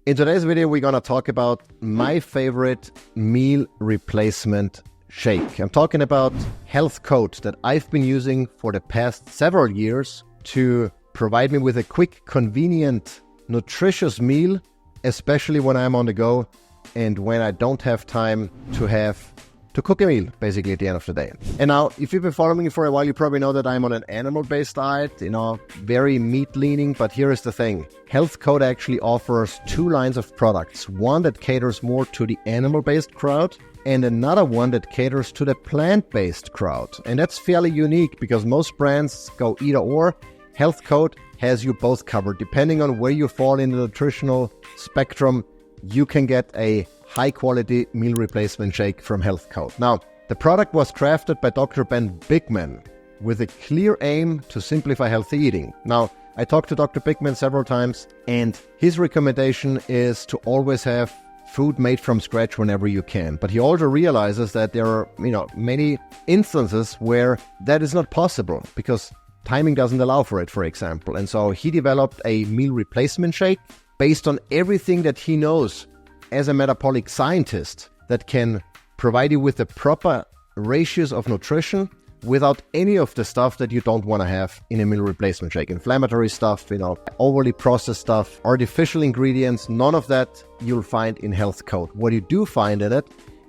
In today's video, we're going to talk about my favorite meal replacement shake. I'm talking about HLTH Code that I've been using for the past several years to provide me with a quick, convenient, nutritious meal, especially when I'm on the go and when I don't have time to cook a meal, basically, at the end of the day. And now, if you've been following me for a while, you probably know that I'm on an animal-based diet, very meat-leaning. But here is the thing. HLTH Code actually offers two lines of products. One that caters more to the animal-based crowd, and another one that caters to the plant-based crowd. And that's fairly unique because most brands go either or. HLTH Code has you both covered. Depending on where you fall in the nutritional spectrum, you can get a high-quality meal replacement shake from HLTH Code. Now, the product was crafted by Dr. Bikman with a clear aim to simplify healthy eating. Now, I talked to Dr. Bikman several times, and his recommendation is to always have food made from scratch whenever you can. But he also realizes that there are, many instances where that is not possible because timing doesn't allow for it, for example. And so he developed a meal replacement shake based on everything that he knows as a metabolic scientist that can provide you with the proper ratios of nutrition without any of the stuff that you don't want to have in a meal replacement shake. Inflammatory stuff, overly processed stuff, artificial ingredients, none of that you'll find in HLTH Code. What you do find in it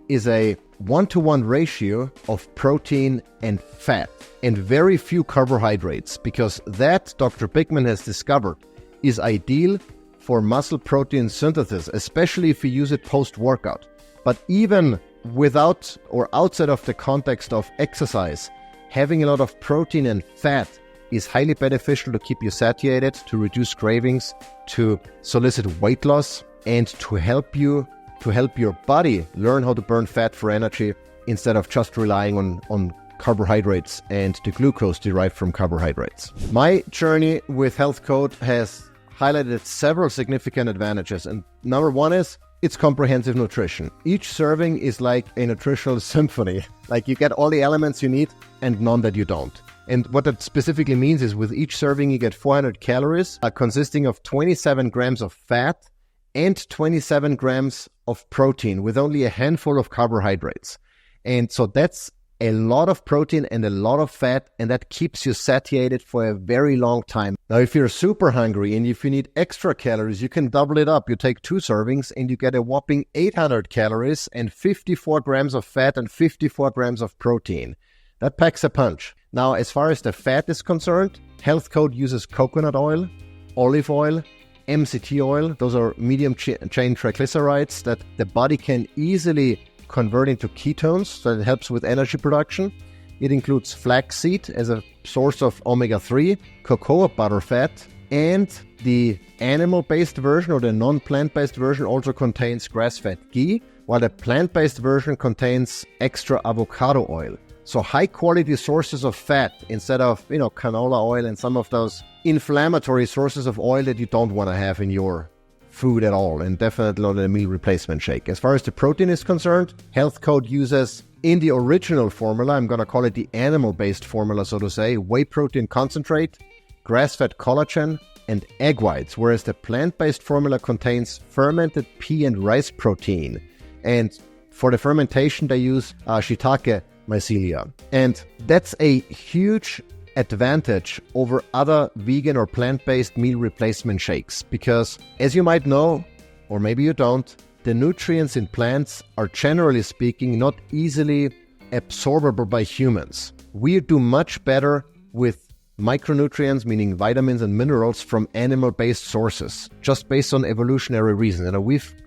is a 1-to-1 ratio of protein and fat and very few carbohydrates, because that, Dr. Bikman has discovered, is ideal for muscle protein synthesis, especially if you use it post-workout. But even without or outside of the context of exercise, having a lot of protein and fat is highly beneficial to keep you satiated, to reduce cravings, to solicit weight loss, and to help your body learn how to burn fat for energy instead of just relying on carbohydrates and the glucose derived from carbohydrates. My journey with HLTH Code has highlighted several significant advantages, and number one is it's comprehensive nutrition. Each serving is like a nutritional symphony. Like you get all the elements you need and none that you don't. And what that specifically means is with each serving you get 400 calories consisting of 27 grams of fat and 27 grams of protein with only a handful of carbohydrates. And so that's a lot of protein and a lot of fat, and that keeps you satiated for a very long time. Now, if you're super hungry and if you need extra calories, you can double it up. You take 2 servings and you get a whopping 800 calories and 54 grams of fat and 54 grams of protein. That packs a punch. Now, as far as the fat is concerned, HLTH Code uses coconut oil, olive oil, MCT oil. Those are medium chain triglycerides that the body can easily convert into ketones, so it helps with energy production. It includes flaxseed as a source of omega-3, cocoa butter fat, and the animal-based version or the non-plant-based version also contains grass-fed ghee, while the plant-based version contains extra avocado oil. So high-quality sources of fat instead of, canola oil and some of those inflammatory sources of oil that you don't want to have in your food at all, and definitely not a meal replacement shake. As far as the protein is concerned, HLTH Code uses, in the original formula, I'm going to call it the animal-based formula, so to say, whey protein concentrate, grass-fed collagen, and egg whites, whereas the plant-based formula contains fermented pea and rice protein. And for the fermentation, they use shiitake mycelia. And that's a huge advantage over other vegan or plant-based meal replacement shakes because, as you might know, or maybe you don't, the nutrients in plants are, generally speaking, not easily absorbable by humans. We do much better with micronutrients, meaning vitamins and minerals, from animal-based sources, just based on evolutionary reasons.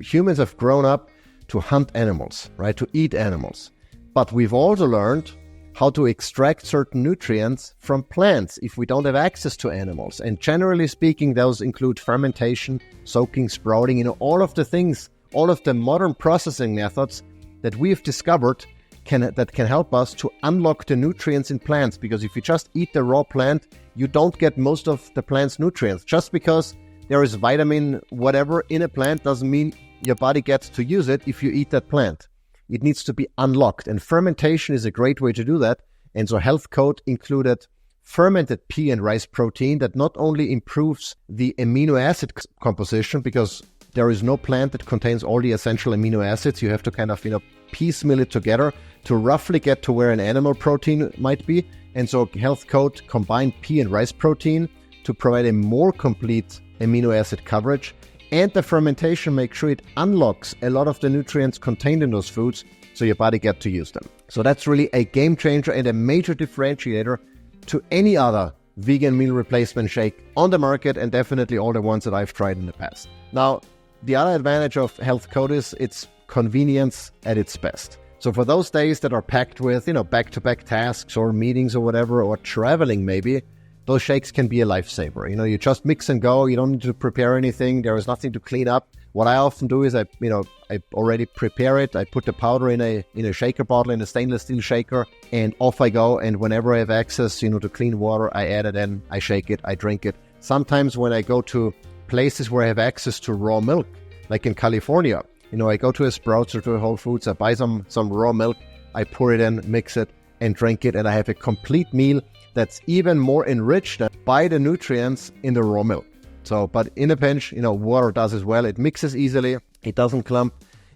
Humans have grown up to hunt animals, right? To eat animals. But we've also learned how to extract certain nutrients from plants if we don't have access to animals. And generally speaking, those include fermentation, soaking, sprouting, all of the things, all of the modern processing methods that we've discovered that can help us to unlock the nutrients in plants. Because if you just eat the raw plant, you don't get most of the plant's nutrients. Just because there is vitamin whatever in a plant doesn't mean your body gets to use it if you eat that plant. It needs to be unlocked, and fermentation is a great way to do that. And so HLTH Code included fermented pea and rice protein that not only improves the amino acid composition, because there is no plant that contains all the essential amino acids. You have to kind of, piecemeal it together to roughly get to where an animal protein might be. And so Health Code combined pea and rice protein to provide a more complete amino acid coverage. And the fermentation makes sure it unlocks a lot of the nutrients contained in those foods so your body gets to use them. So that's really a game changer and a major differentiator to any other vegan meal replacement shake on the market, and definitely all the ones that I've tried in the past. Now, the other advantage of Health Code is its convenience at its best. So for those days that are packed with, back-to-back tasks or meetings or whatever, or traveling maybe, those shakes can be a lifesaver. You just mix and go. You don't need to prepare anything. There is nothing to clean up. What I often do is I already prepare it. I put the powder in a shaker bottle, in a stainless steel shaker, and off I go. And whenever I have access, to clean water, I add it in, I shake it, I drink it. Sometimes when I go to places where I have access to raw milk, like in California, I go to a Sprouts or to a Whole Foods, I buy some raw milk, I pour it in, mix it, and drink it, and I have a complete meal that's even more enriched by the nutrients in the raw milk. So, but in a pinch, water does as well. It mixes easily, it doesn't clump,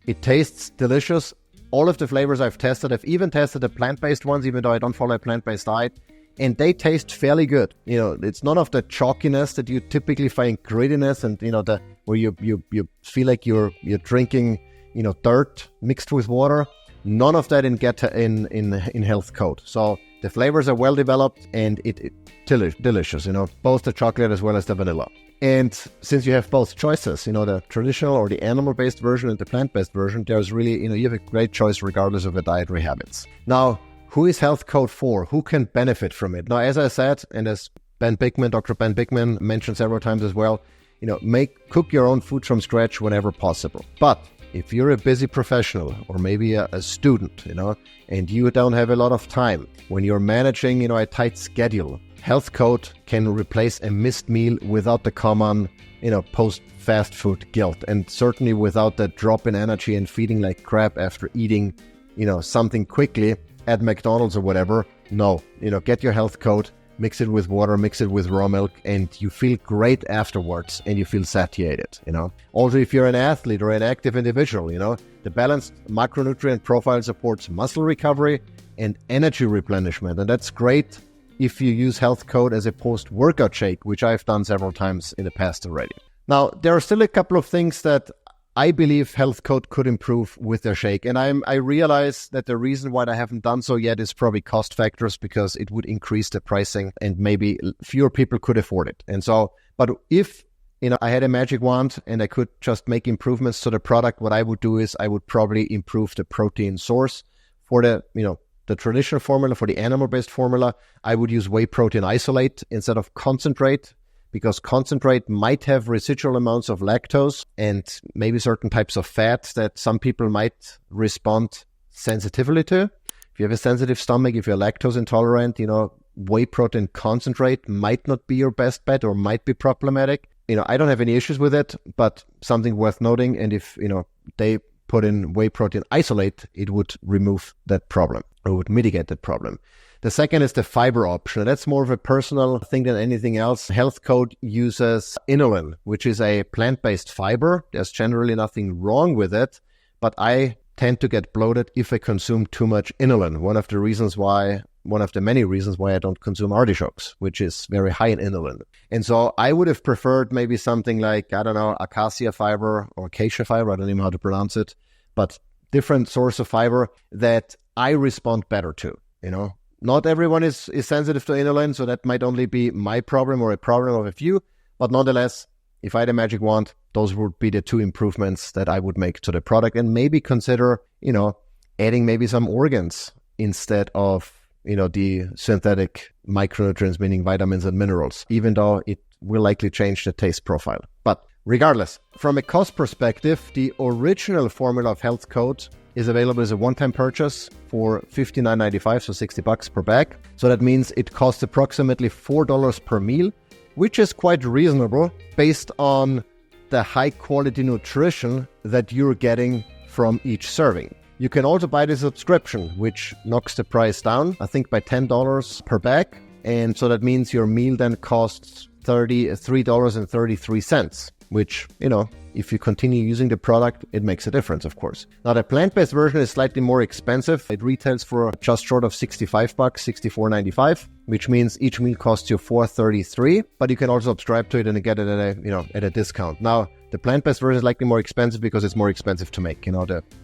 it tastes delicious. All of the flavors I've tested, I've even tested the plant-based ones, even though I don't follow a plant-based diet, and they taste fairly good. It's none of the chalkiness that you typically find grittiness and, where you feel like you're drinking, dirt mixed with water. None of that in Health Code. So the flavors are well developed and it delicious, both the chocolate as well as the vanilla. And since you have both choices, the traditional or the animal-based version and the plant-based version, there's really, you have a great choice regardless of your dietary habits. Now, who is Health Code for? Who can benefit from it? Now, as I said, and as Dr. Ben Bikman mentioned several times as well, cook your own food from scratch whenever possible. But if you're a busy professional or maybe a student, and you don't have a lot of time, when you're managing, a tight schedule, Health Code can replace a missed meal without the common, post-fast food guilt, and certainly without that drop in energy and feeling like crap after eating, something quickly at McDonald's or whatever. No, get your Health Code, mix it with water, mix it with raw milk, and you feel great afterwards and you feel satiated, Also, if you're an athlete or an active individual, the balanced macronutrient profile supports muscle recovery and energy replenishment. And that's great if you use Health Code as a post-workout shake, which I've done several times in the past already. Now, there are still a couple of things that I believe Health Code could improve with their shake. And I realize that the reason why I haven't done so yet is probably cost factors, because it would increase the pricing and maybe fewer people could afford it. And so, but if, I had a magic wand and I could just make improvements to the product, what I would do is I would probably improve the protein source for the traditional formula. For the animal-based formula, I would use whey protein isolate instead of concentrate, because concentrate might have residual amounts of lactose and maybe certain types of fat that some people might respond sensitively to. If you have a sensitive stomach, if you're lactose intolerant, whey protein concentrate might not be your best bet or might be problematic. I don't have any issues with it, but something worth noting. And if, they put in whey protein isolate, it would remove that problem or would mitigate that problem. The second is the fiber option. That's more of a personal thing than anything else. Health Code uses inulin, which is a plant-based fiber. There's generally nothing wrong with it, but I tend to get bloated if I consume too much inulin. One of the many reasons why I don't consume artichokes, which is very high in inulin. And so I would have preferred maybe something like, acacia fiber or acacia fiber. I don't even know how to pronounce it, but different source of fiber that I respond better to, Not everyone is sensitive to inulin, so that might only be my problem or a problem of a few. But nonetheless, if I had a magic wand, those would be the two improvements that I would make to the product, and maybe consider, adding maybe some organs instead of, the synthetic micronutrients, meaning vitamins and minerals, even though it will likely change the taste profile. But regardless, from a cost perspective, the original formula of Health Code is available as a one-time purchase for $59.95, so $60 per bag. So that means it costs approximately $4 per meal, which is quite reasonable based on the high-quality nutrition that you're getting from each serving. You can also buy the subscription, which knocks the price down, I think by $10 per bag. And so that means your meal then costs $33.33, which, if you continue using the product, it makes a difference, of course. Now, the plant-based version is slightly more expensive. It retails for just short of $65, $64.95, which means each meal costs you $4.33, but you can also subscribe to it and get it at a discount. Now, the plant-based version is likely more expensive because it's more expensive to make.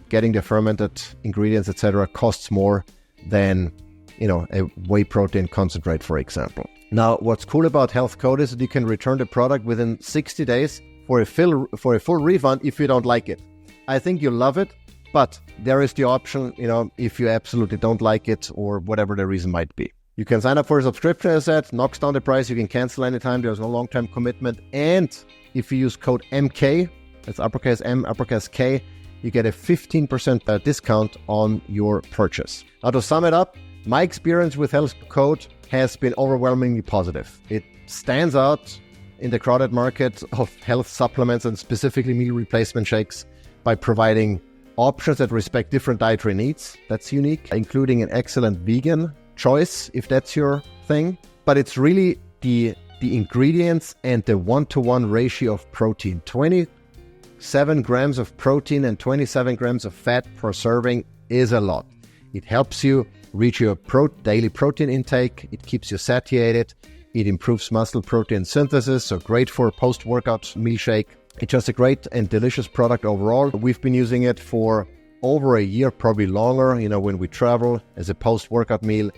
Getting the fermented ingredients, etc., costs more than, a whey protein concentrate, for example. Now, what's cool about HLTH Code is that you can return the product within 60 days for a full refund if you don't like it. I think you'll love it, but there is the option, if you absolutely don't like it or whatever the reason might be. You can sign up for a subscription, as I said, knocks down the price. You can cancel anytime. There's no long-term commitment. And if you use code MK, that's uppercase M, uppercase K, you get a 15% discount on your purchase. Now, to sum it up, my experience with HLTH Code has been overwhelmingly positive. It stands out in the crowded market of health supplements and specifically meal replacement shakes by providing options that respect different dietary needs. That's unique, including an excellent vegan choice if that's your thing. But it's really the ingredients and the 1-to-1 ratio of protein. 27 grams of protein and 27 grams of fat per serving is a lot. It helps you reach your daily protein intake. It keeps you satiated. It improves muscle protein synthesis, so great for a post-workout meal shake. It's just a great and delicious product overall. We've been using it for over a year, probably longer, when we travel as a post-workout meal.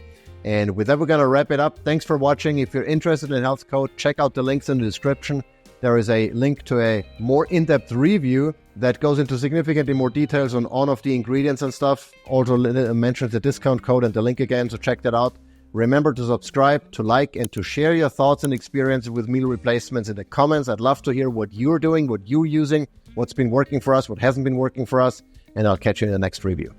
And with that, we're going to wrap it up. Thanks for watching. If you're interested in HLTH Code, check out the links in the description. There is a link to a more in-depth review that goes into significantly more details on all of the ingredients and stuff. Also mentions the discount code and the link again, so check that out. Remember to subscribe, to like, and to share your thoughts and experiences with meal replacements in the comments. I'd love to hear what you're doing, what you're using, what's been working for us, what hasn't been working for us, and I'll catch you in the next review.